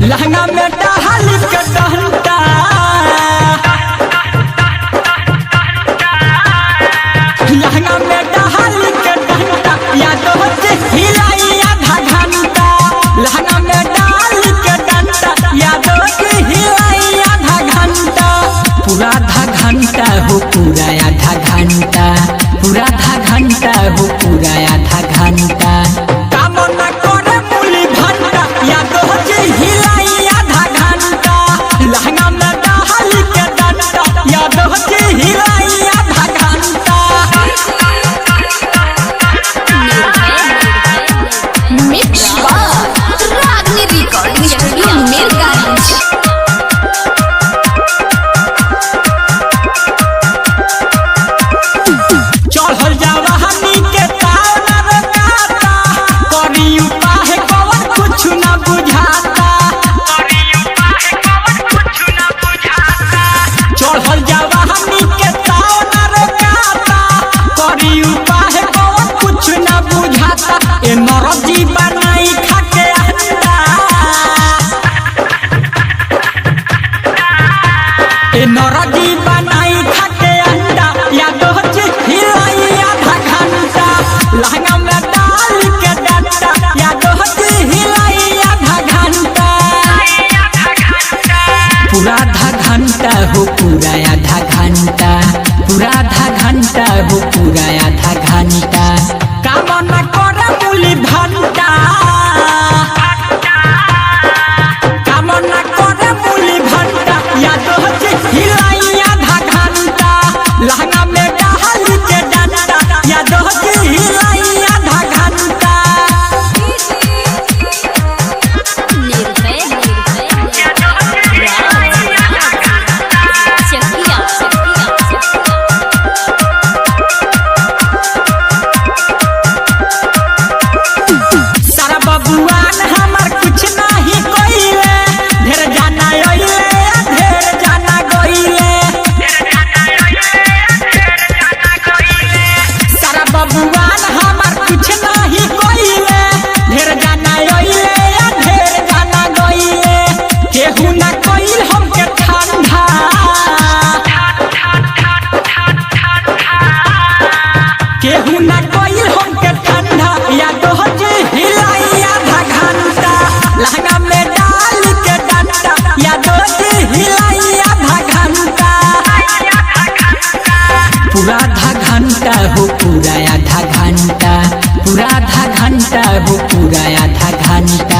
लहंगा में डाल के डंडा लहंगा में डाल के डंडा याद होते हिलाई आधा घंटा लहंगा में डाल के डंडा याद होते हिलाई आधा घंटा पूरा आधा घंटा हो पूरा आधा घंटा पूरा आधा घंटा हो पूरा आधा घंटा काम न करे मूली भंटा याद होते हिलाई आधा घंटा लहंगा में डाल के डंडा याद होते हिलाई आधा घंटा मिक्स रागनी रिकॉर्डिंग स्टूडियो मीरगंज। चढ़ल जावा हमी के ताव न रोकाता करी उपाय कवन कुछ न बुझाता चढ़ल जावा हमी के ताव न रोकाता करी उपाय कवन कुछ न बुझाता ए नरजी बनाई खा के अंडा ए नरजी बनाई खा के अंडा याद होचे हिलाई आधा घंटा लहंगा में डाल के डंडा याद होचे हिलाई आधा घंटा पूरा आधा घंटा हो पूरा आधा घंटा पूरा आधा घंटा हो पूरा आधा घंटा काम न करे मूली भंटा काम न करे मूली भंटा याद होचे हिलाई आधा घंटा लहंगा में डाल के डंडा याद होचे हिलाई आधा घंटा सारा बबुआन हमार कुछ नहीं कोइले ढेर जाना ओइले ढेर जाना गोइले सारा बबुआन हमार कुछ नहीं कोइले ढेर जाना ओइले ढेर जाना गोइले केहू ना कोइल हमके ठंडा केहू ना कोइल हमके ठंडा याद होचे हिलाई आधा घंटा लहंगा में डाल के डंडा याद होचे हिलाई आधा घंटा पूरा आधा घंटा हो पूरा आधा घंटा पूरा आधा घंटा हो पूरा आधा घंटा